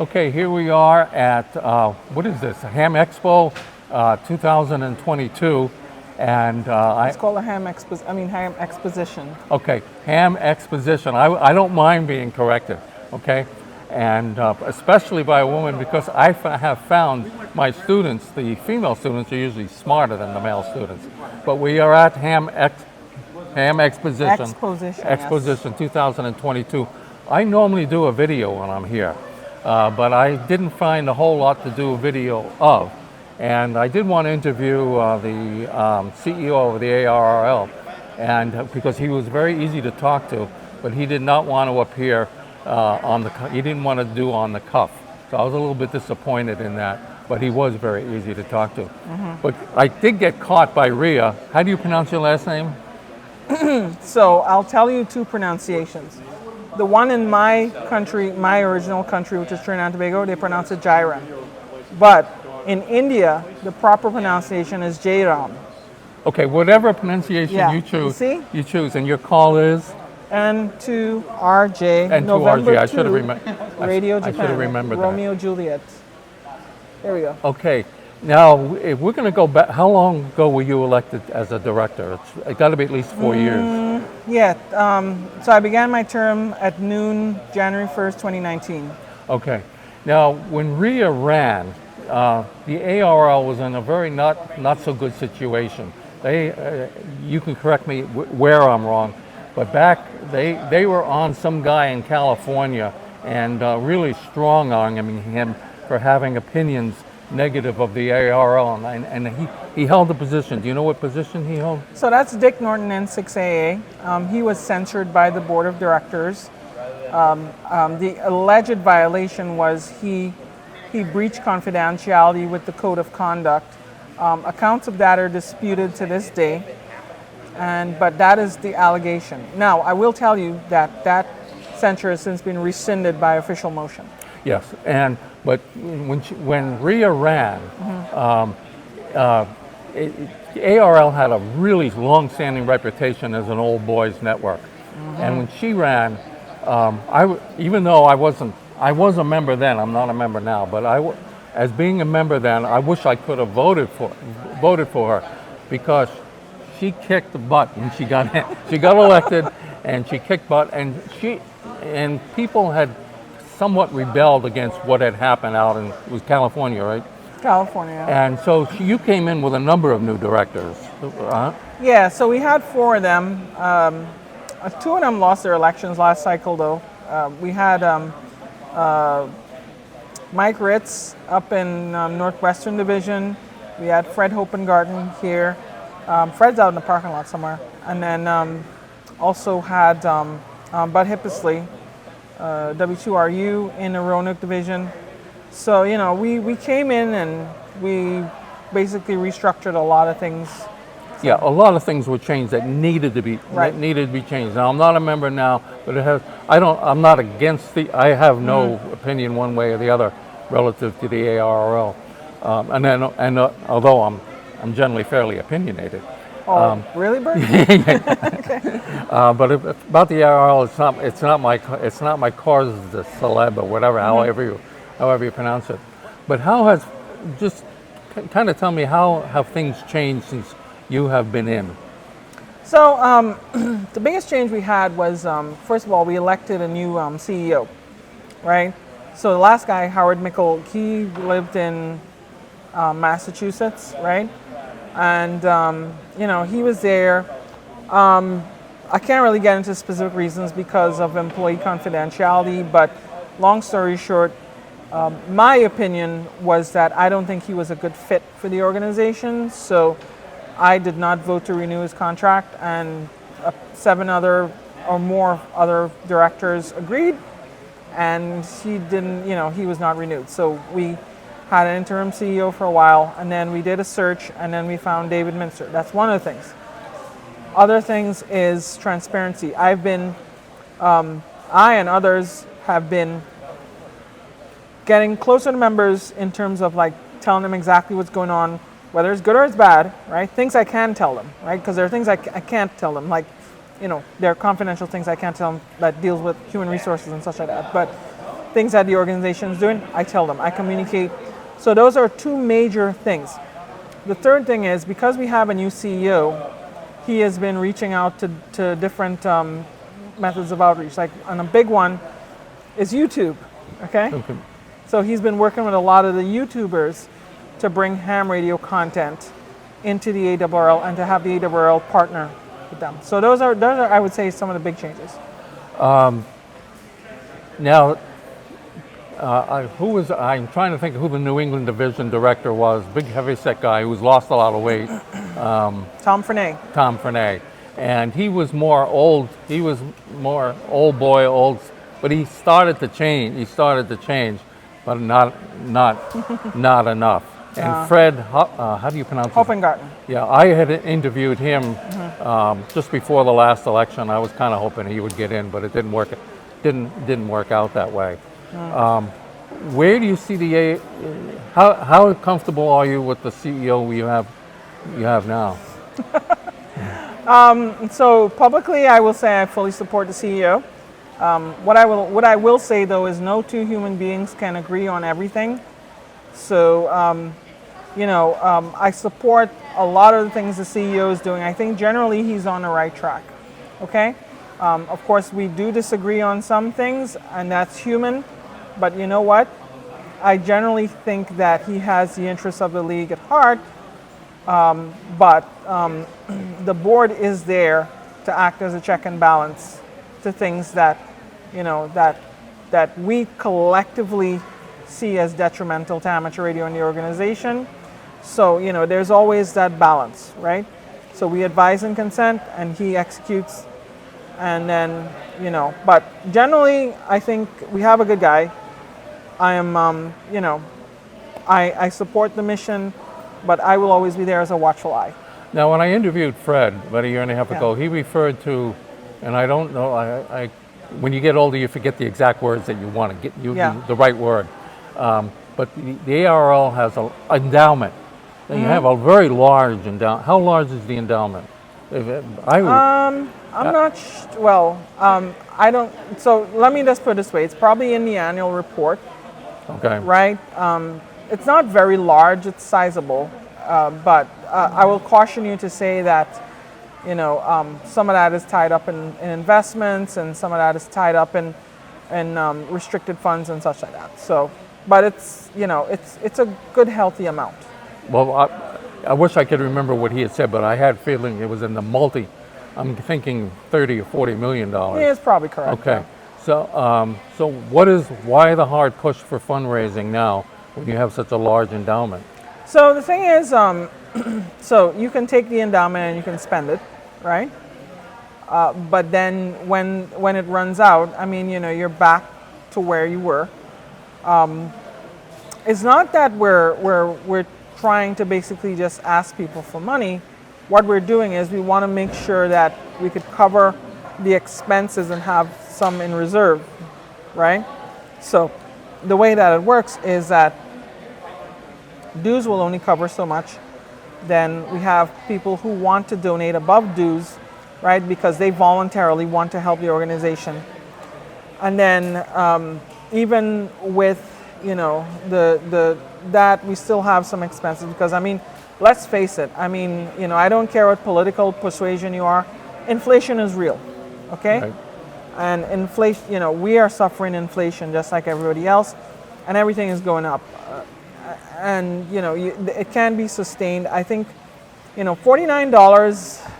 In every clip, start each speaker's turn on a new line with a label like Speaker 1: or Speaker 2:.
Speaker 1: Okay, here we are at, what is this, Ham Expo 2022. And
Speaker 2: It's called a ham exposition.
Speaker 1: okay, Ham Exposition. I don't mind being corrected, okay? And especially by a woman, because I have found my students, the female students, are usually smarter than the male students. But we are at Ham Exposition.
Speaker 2: Exposition, yes.
Speaker 1: 2022. I normally do a video when I'm here, but I didn't find a whole lot to do a video of. And I did want to interview the CEO of the ARRL, and because he was very easy to talk to, but he did not want to appear he didn't want to do on the cuff. So I was a little bit disappointed in that, but he was very easy to talk to. But I did get caught by Rhea. How do you pronounce your last name?
Speaker 2: So I'll tell you two pronunciations. The one in my country, my original country, which is Trinidad and Tobago, they pronounce it Jairam. But in India, the proper pronunciation is Jairam.
Speaker 1: Okay, whatever pronunciation you choose, you choose, and your call is?
Speaker 2: N2RJ,
Speaker 1: N2RJ,
Speaker 2: November 2,
Speaker 1: I should have remembered.
Speaker 2: Radio Japan,
Speaker 1: I should have remembered
Speaker 2: Romeo Juliet. There we go.
Speaker 1: Okay, now if we're going to go back, how long ago were you elected as a director? It's got to be at least 4 years.
Speaker 2: Yeah, so I began my term at noon, January 1st, 2019.
Speaker 1: Okay, now when Rhea ran, the ARRL was in a very not so good situation. You can correct me where I'm wrong, but back they were on some guy in California and really strong-arming him for having opinions negative of the ARRL, and he held the position. Do you know what position he held?
Speaker 2: So that's Dick Norton, N6AA. He was censured by the board of directors. The alleged violation was he breached confidentiality with the code of conduct. Accounts of that are disputed to this day, but that is the allegation. Now, I will tell you that censure has since been rescinded by official motion.
Speaker 1: Yes, but when Rhea ran, ARRL had a really long-standing reputation as an old boys network, and when she ran, even though I was a member then. I'm not a member now, but as being a member then, I wish I could have voted for her, because she kicked the butt when she got in. She got elected, and she kicked butt, and people had somewhat rebelled against what had happened out in, it was California, right?
Speaker 2: California.
Speaker 1: And so you came in with a number of new directors.
Speaker 2: Yeah, so we had 4 of them. 2 of them lost their elections last cycle, though. We had Mike Ritz up in Northwestern Division. We had Fred Hopengarten here. Fred's out in the parking lot somewhere. And then also had Bud Hippisley, W2RU in the Roanoke Division. So, we came in and we basically restructured a lot of things.
Speaker 1: Yeah, a lot of things were changed that needed to be changed. Now, I'm not a member now, but I'm not against I have no opinion one way or the other relative to the ARRL. Although I'm generally fairly opinionated.
Speaker 2: Oh, really, Burt?
Speaker 1: Okay. But about the ARRL, it's not my cause de célèbre or whatever, however you pronounce it. But just kind of tell me how have things changed since you have been in?
Speaker 2: So the biggest change we had was, first of all, we elected a new CEO, right? So the last guy, Howard Mickle, he lived in Massachusetts, right? And, he was there. I can't really get into specific reasons because of employee confidentiality, but long story short, my opinion was that I don't think he was a good fit for the organization, so I did not vote to renew his contract, and 7 other or more other directors agreed, and he didn't, he was not renewed. So we had an interim CEO for a while, and then we did a search, and then we found David Minster. That's one of the things. Other things is transparency. I and others have been getting closer to members in terms of telling them exactly what's going on, whether it's good or it's bad, right? Things I can tell them, right? Because there are things I can't tell them, there are confidential things I can't tell them that deals with human resources and such like that. But things that the organization is doing, I tell them, I communicate. So those are two major things. The third thing is, because we have a new CEO, he has been reaching out to different methods of outreach. Like, and a big one is YouTube, okay? So he's been working with a lot of the YouTubers to bring ham radio content into the ARRL and to have the ARRL partner with them. So those are, I would say, some of the big changes.
Speaker 1: Now, I'm trying to think of who the New England division director was. Big heavyset guy who's lost a lot of weight.
Speaker 2: Tom Frenay.
Speaker 1: Tom Frenay. And he was more old boy, but he started to change, but not enough. And Fred, how do you pronounce it?
Speaker 2: Hoppengarten.
Speaker 1: Yeah, I had interviewed him just before the last election. I was kind of hoping he would get in, but it didn't work. Didn't work out that way. Where do you see how comfortable are you with the CEO you have now?
Speaker 2: So publicly, I will say I fully support the CEO. What I will say though is no two human beings can agree on everything. So I support a lot of the things the CEO is doing. I think generally he's on the right track. Okay. Of course, we do disagree on some things, and that's human. But you know what? I generally think that he has the interests of the league at heart. But the board is there to act as a check and balance to things that, that we collectively see as detrimental to amateur radio in the organization. So, there's always that balance, right? So we advise and consent, and he executes. And then, but generally, I think we have a good guy. I am, I support the mission, but I will always be there as a watchful eye.
Speaker 1: Now, when I interviewed Fred about a year and a half ago, he referred to, and I don't know, when you get older, you forget the exact words that you want to get, the right word. But the ARRL has an endowment. And you have a very large endowment. How large is the endowment?
Speaker 2: I'm not well, I don't, so let me just put it this way. It's probably in the annual report.
Speaker 1: Okay.
Speaker 2: Right? It's not very large, it's sizable, but I will caution you to say that, some of that is tied up in investments, and some of that is tied up in restricted funds and such like that. So, but it's, it's a good, healthy amount.
Speaker 1: Well, I wish I could remember what he had said, but I had a feeling it was in the I'm thinking $30 or $40 million.
Speaker 2: Yeah, it's probably correct.
Speaker 1: Okay. Yeah. So why the hard push for fundraising now when you have such a large endowment?
Speaker 2: So the thing is, so you can take the endowment and you can spend it, right? But then when it runs out, I mean, you're back to where you were. It's not that we're trying to basically just ask people for money. What we're doing is we want to make sure that we could cover the expenses and have some in reserve, right? So the way that it works is that dues will only cover so much. Then we have people who want to donate above dues, right? Because they voluntarily want to help the organization. And then even with, that we still have some expenses because, I mean, let's face it. I mean, I don't care what political persuasion you are. Inflation is real, okay? Right. And inflation, we are suffering inflation just like everybody else, and everything is going up. And, it can be sustained. I think, $49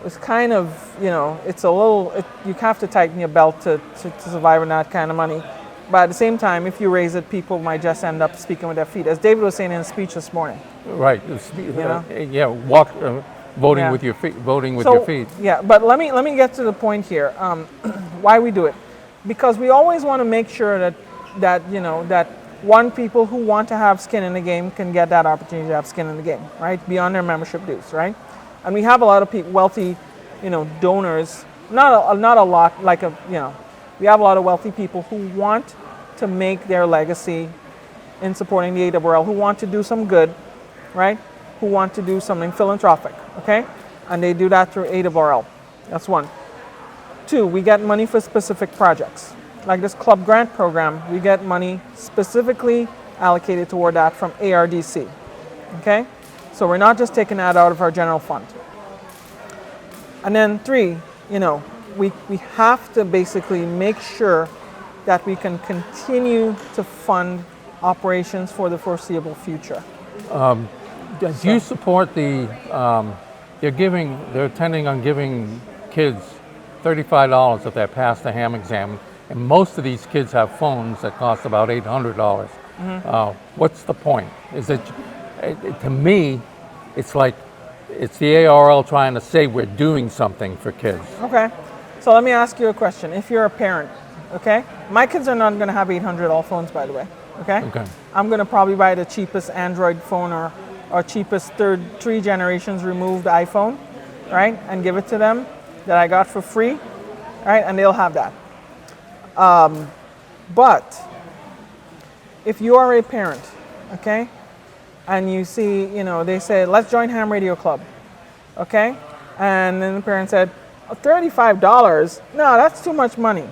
Speaker 2: is kind of, it's a little, you have to tighten your belt to survive on that kind of money. But at the same time, if you raise it, people might just end up speaking with their feet, as David was saying in his speech this morning.
Speaker 1: Right. Voting with your feet. Voting with your feet.
Speaker 2: Yeah, but let me get to the point here. Why we do it? Because we always want to make sure that people who want to have skin in the game can get that opportunity to have skin in the game, right? Beyond their membership dues, right? And we have a lot of wealthy, donors. Not a lot, we have a lot of wealthy people who want to make their legacy in supporting the ARRL, who want to do some good, right? Who want to do something philanthropic, okay? And they do that through ARRL. That's one. Two, we get money for specific projects, like this club grant program, we get money specifically allocated toward that from ARDC. Okay? So we're not just taking that out of our general fund. And then 3, we have to basically make sure that we can continue to fund operations for the foreseeable future.
Speaker 1: Do you support they're intending on giving kids $35 if they pass the ham exam, and most of these kids have phones that cost about $800. What's the point? Is it, to me, it's like it's the ARRL trying to say we're doing something for kids.
Speaker 2: Okay, so let me ask you a question. If you're a parent, okay, my kids are not going to have $800 phones, by the way. Okay. I'm going to probably buy the cheapest Android phone or cheapest 3 generations removed iPhone, right, and give it to them that I got for free, right, and they'll have that. But if you are a parent, okay, and you see, they say, let's join Ham Radio Club, okay, and then the parent said, $35? No, that's too much money.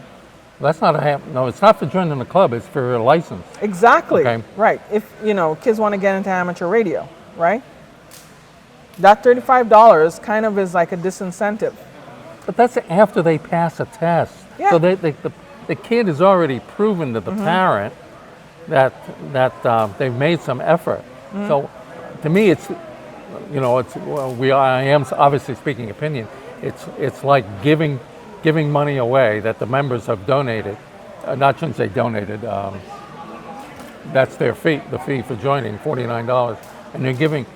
Speaker 1: That's not no, it's not for joining the club, it's for a license.
Speaker 2: Exactly.
Speaker 1: Okay.
Speaker 2: Right. If, kids want to get into amateur radio, right? That $35 kind of is like a disincentive.
Speaker 1: But that's after they pass a test.
Speaker 2: Yeah.
Speaker 1: So the kid has already proven to the parent that they've made some effort. So to me, it's, I am obviously speaking opinion. It's like giving money away that the members have donated. Not shouldn't say donated. That's their fee, the fee for joining, $49, and they're giving.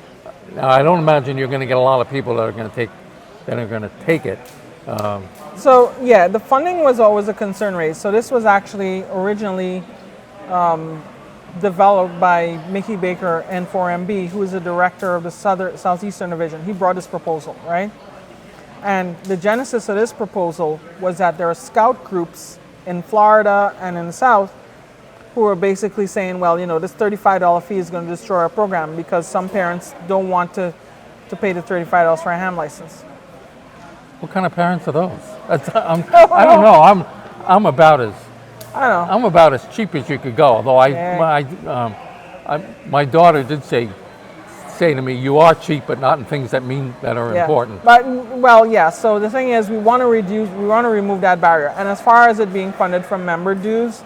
Speaker 1: Now, I don't imagine you're going to get a lot of people that are going to take it.
Speaker 2: So yeah, the funding was always a concern raised. So this was actually originally developed by Mickey Baker, N2RJ, who is the director of the Southeastern Division. He brought this proposal, right? And the genesis of this proposal was that there are scout groups in Florida and in the South who are basically saying, well, this $35 fee is going to destroy our program because some parents don't want to pay the $35 for a ham license.
Speaker 1: What kind of parents are those? I don't know. I'm about as cheap as you could go. Although my daughter did say to me, you are cheap, but not in things that are important.
Speaker 2: But so the thing is, we want to remove that barrier. And as far as it being funded from member dues,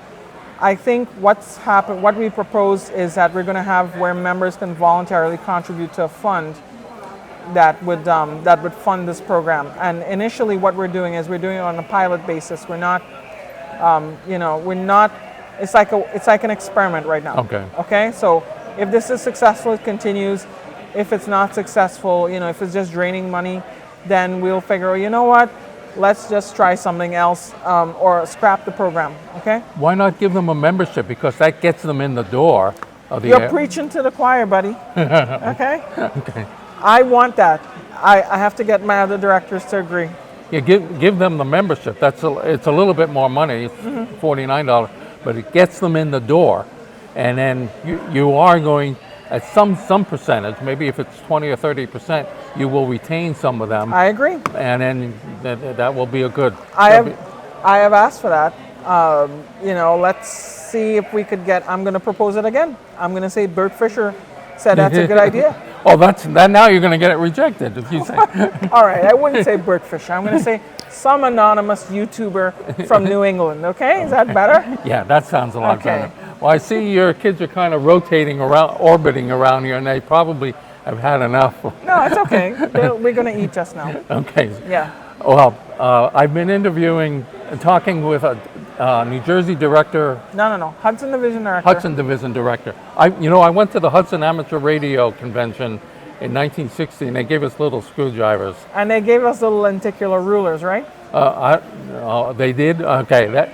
Speaker 2: I think what we propose is that we're going to have where members can voluntarily contribute to a fund that would fund this program. And initially, what we're doing is we're doing it on a pilot basis. We're not, we're not. It's like an experiment right now.
Speaker 1: Okay.
Speaker 2: Okay. So if this is successful, it continues. If it's not successful, if it's just draining money, then we'll figure, what? Let's just try something else or scrap the program, okay?
Speaker 1: Why not give them a membership? Because that gets them in the door of the
Speaker 2: You're preaching to the choir, buddy. Okay?
Speaker 1: Okay.
Speaker 2: I want that. I have to get my other directors to agree.
Speaker 1: Yeah, give them the membership. It's a little bit more money. It's $49, but it gets them in the door. And then you are going, at some percentage, maybe if it's 20 or 30%, you will retain some of them.
Speaker 2: I agree.
Speaker 1: And then that will be a good.
Speaker 2: I have asked for that. Let's see if we could get. I'm going to propose it again. I'm going to say Burt Fisher said that's a good idea.
Speaker 1: Oh, that now you're going to get it rejected if you say.
Speaker 2: All right, I wouldn't say Burt Fisher. I'm going to say some anonymous YouTuber from New England. Okay, is that better?
Speaker 1: Yeah, that sounds a lot better. Well, I see your kids are kind of orbiting around here, and they probably have had enough.
Speaker 2: No, it's okay. We're going to eat just now.
Speaker 1: Okay.
Speaker 2: Yeah.
Speaker 1: Well, I've been talking with a New Jersey director.
Speaker 2: No. Hudson Division director.
Speaker 1: Hudson Division director. I went to the Hudson Amateur Radio Convention in 1960, and they gave us little screwdrivers.
Speaker 2: And they gave us little lenticular rulers, right?
Speaker 1: They did? Okay.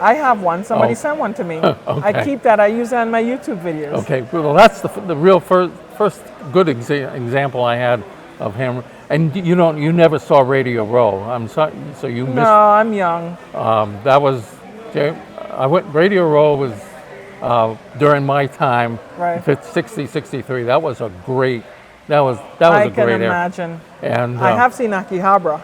Speaker 2: I have one. Somebody sent one to me.
Speaker 1: Okay.
Speaker 2: I keep that. I use that in my YouTube videos.
Speaker 1: Okay. Well, that's the real first good example I had of him. And you never saw Radio Row. I'm sorry. So you missed.
Speaker 2: No, I'm young.
Speaker 1: Radio Row was during my time.
Speaker 2: Right.
Speaker 1: If it's 60, 63, that was a great. That was a great.
Speaker 2: I can imagine.
Speaker 1: And
Speaker 2: I have seen Akihabara.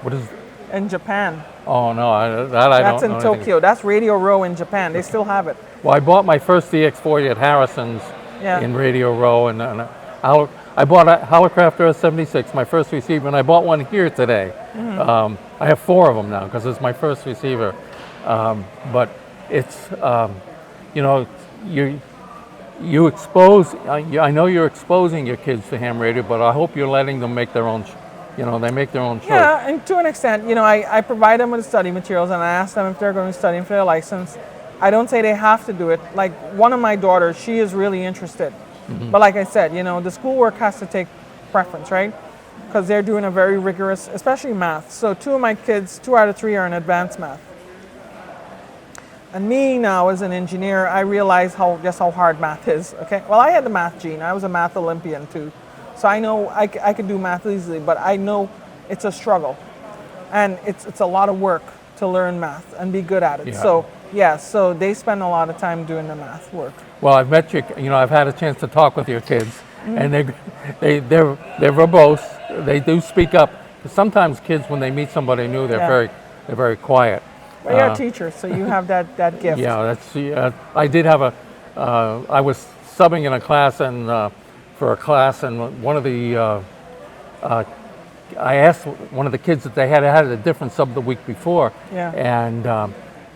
Speaker 1: What is?
Speaker 2: In Japan.
Speaker 1: Oh no, I
Speaker 2: That's
Speaker 1: don't
Speaker 2: in
Speaker 1: know anything.
Speaker 2: Tokyo. That's Radio Row in Japan. They still have it.
Speaker 1: Well, I bought my first DX40 at Harrison's
Speaker 2: Yeah.
Speaker 1: in Radio Row, and I bought a Hallicrafter S76, my first receiver, and I bought one here today. I have 4 of them now because it's my first receiver. But it's, you know, you expose. I know you're exposing your kids to ham radio, but I hope you're letting them make their own. They make their own choice.
Speaker 2: Yeah, and to an extent, I provide them with study materials and I ask them if they're going to study for their license. I don't say they have to do it. Like one of my daughters, she is really interested. But like I said, the schoolwork has to take preference, right? Because they're doing a very rigorous, especially math. So 2 of my kids, 2 out of 3 are in advanced math. And me now as an engineer, I realize just how hard math is, okay? Well, I had the math gene. I was a math Olympian too. So I know I could do math easily, but I know it's a struggle. And it's a lot of work to learn math and be good at it.
Speaker 1: Yeah.
Speaker 2: So they spend a lot of time doing the math work.
Speaker 1: Well, I've met you. I've had a chance to talk with your kids, and they're verbose. They do speak up. Sometimes kids, when they meet somebody new, they're very quiet.
Speaker 2: Well, you're a teacher, so you have that gift.
Speaker 1: Yeah, I did have I was subbing in a class for a class, and one of the I asked one of the kids if they had a different sub the week before, and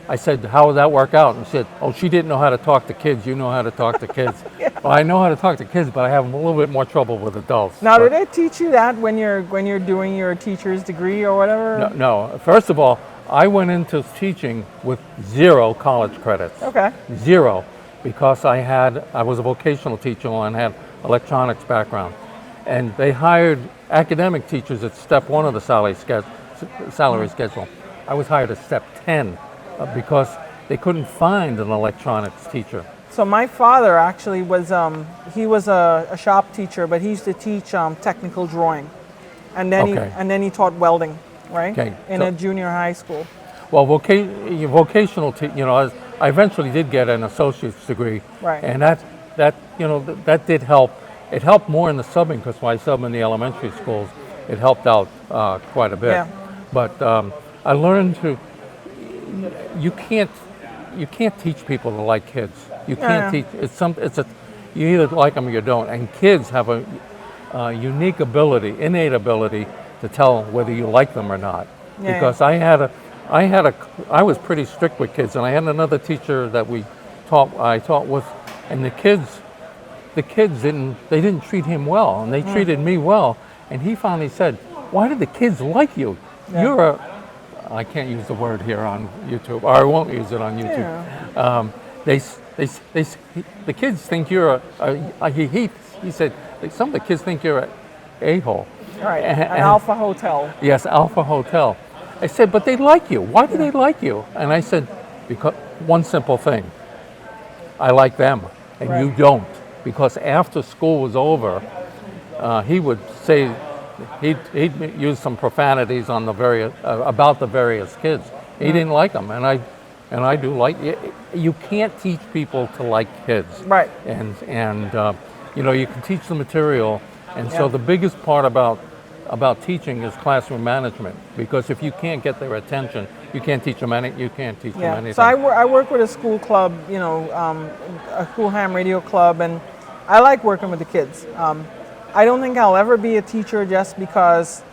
Speaker 1: I said, how would that work out? And she said, oh, she didn't know how to talk to kids. You know how to talk to kids. Well, I know how to talk to kids, but I have a little bit more trouble with adults.
Speaker 2: Now, do they teach you that when you're doing your teacher's degrry or whatever?
Speaker 1: No. First of all, I went into teaching with 0 college credits.
Speaker 2: Okay.
Speaker 1: 0, because I was a vocational teacher and had electronics background. And they hired academic teachers at step 1 of the salary schedule. I was hired at step 10 because they couldn't find an electronics teacher.
Speaker 2: So my father actually was, he was a shop teacher, but he used to teach technical drawing. And then he taught welding, right?
Speaker 1: Okay.
Speaker 2: In a junior high school.
Speaker 1: Well, vocational, I eventually did get an associate's degree.
Speaker 2: Right.
Speaker 1: And that did help. It helped more in the subbing because when I subbed in the elementary schools, it helped out quite a bit.
Speaker 2: Yeah.
Speaker 1: But I learned you can't teach people to like kids. You can't teach. You either like them or you don't. And kids have a unique ability, innate ability, to tell whether you like them or not.
Speaker 2: Yeah,
Speaker 1: because I was pretty strict with kids, and I had another teacher that I taught with, and the kids didn't treat him well, and they treated me well. And he finally said, "Why did the kids like you? Yeah. I can't use the word here on YouTube, or I won't use it on YouTube. Yeah. The kids think you're he said, some of the kids think you're an a-hole."
Speaker 2: Right, an alpha hotel.
Speaker 1: Yes, alpha hotel. I said, but they like you. Why do they like you? And I said, because one simple thing. I like them, and you don't. Because after school was over, he would say, he'd use some profanities on about the various kids. He didn't like them, and I do like. You can't teach people to like kids.
Speaker 2: Right.
Speaker 1: And you can teach the material, and so the biggest part about teaching is classroom management, because if you can't get their attention, you can't teach them anything.
Speaker 2: So I work with a school club, a school ham radio club, and I like working with the kids. I don't think I'll ever be a teacher just because,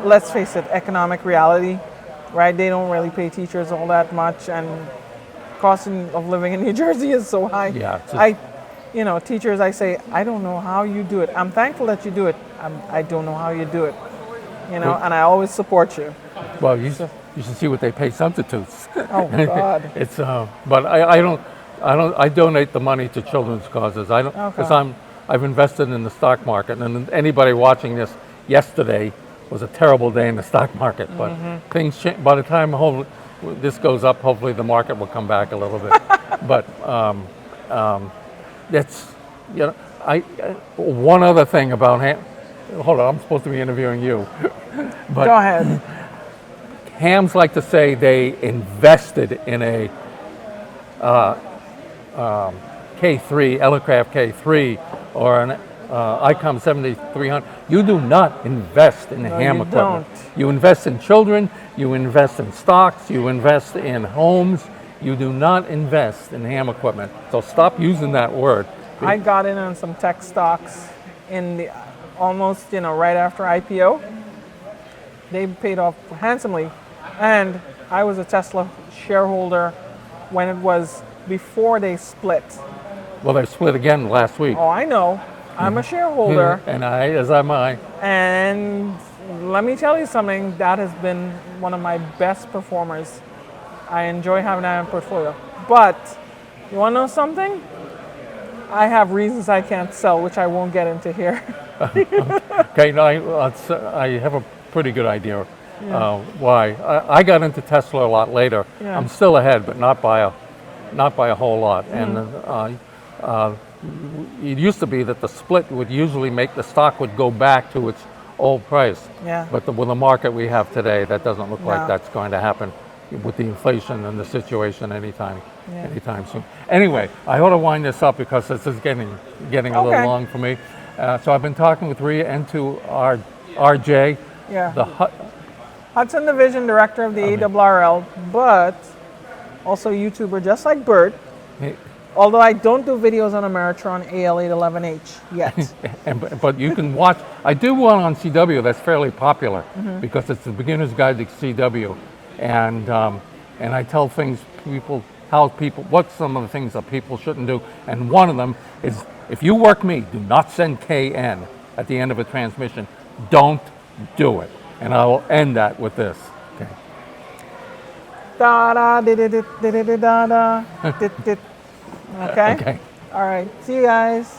Speaker 2: let's face it, economic reality, right? They don't really pay teachers all that much, and cost of living in New Jersey is so high.
Speaker 1: Yeah.
Speaker 2: Teachers, I say, I don't know how you do it. I'm thankful that you do it. I don't know how you do it, and I always support you.
Speaker 1: Well, you should see what they pay substitutes.
Speaker 2: Oh God.
Speaker 1: It's but I donate the money to children's causes. I don't, because I've invested in the stock market, and anybody watching this, yesterday was a terrible day in the stock market. But things change. By the time this goes up, hopefully the market will come back a little bit. But that's one other thing about ham. Hold on, I'm supposed to be interviewing you. But
Speaker 2: go ahead.
Speaker 1: Hams like to say they invested in a K3, Hallicraft K3, or ICOM 7300. You do not invest in ham
Speaker 2: you
Speaker 1: equipment.
Speaker 2: don't.
Speaker 1: You invest in children, you invest in stocks, you invest in homes. You do not invest in ham equipment. So stop using that word.
Speaker 2: I got in on some tech stocks in the almost, right after IPO. They paid off handsomely, and I was a Tesla shareholder when it was before they split.
Speaker 1: Well, they split again last week.
Speaker 2: Oh, I know. I'm a shareholder,
Speaker 1: And as am I.
Speaker 2: and let me tell you something. That has been one of my best performers. I enjoy having that in portfolio. But you want to know something? I have reasons I can't sell, which I won't get into here.
Speaker 1: Okay, now I have a pretty good idea why. I got into Tesla a lot later.
Speaker 2: Yeah.
Speaker 1: I'm still ahead, but not by a whole lot. And it used to be that the split would usually make the stock would go back to its old price.
Speaker 2: Yeah.
Speaker 1: But with the market we have today, that doesn't look
Speaker 2: No.
Speaker 1: like that's going to happen with the inflation and the situation anytime soon. Anyway, I ought to wind this up because this is getting a little
Speaker 2: Okay.
Speaker 1: long for me. So I've been talking with Ria N2RJ,
Speaker 2: Yeah.
Speaker 1: the
Speaker 2: Hudson Division Director of the ARRL, but also YouTuber just like Burt. Although I don't do videos on Ameritron AL811H yet.
Speaker 1: but you can watch. I do one on CW that's fairly popular because it's the beginner's guide to CW, and I tell what's some of the things that people shouldn't do, and one of them is if you work me, do not send KN at the end of a transmission. Don't do it, and I will end that with this. Okay.
Speaker 2: Da da da da da da da da. Okay.
Speaker 1: Okay.
Speaker 2: All right. See you guys.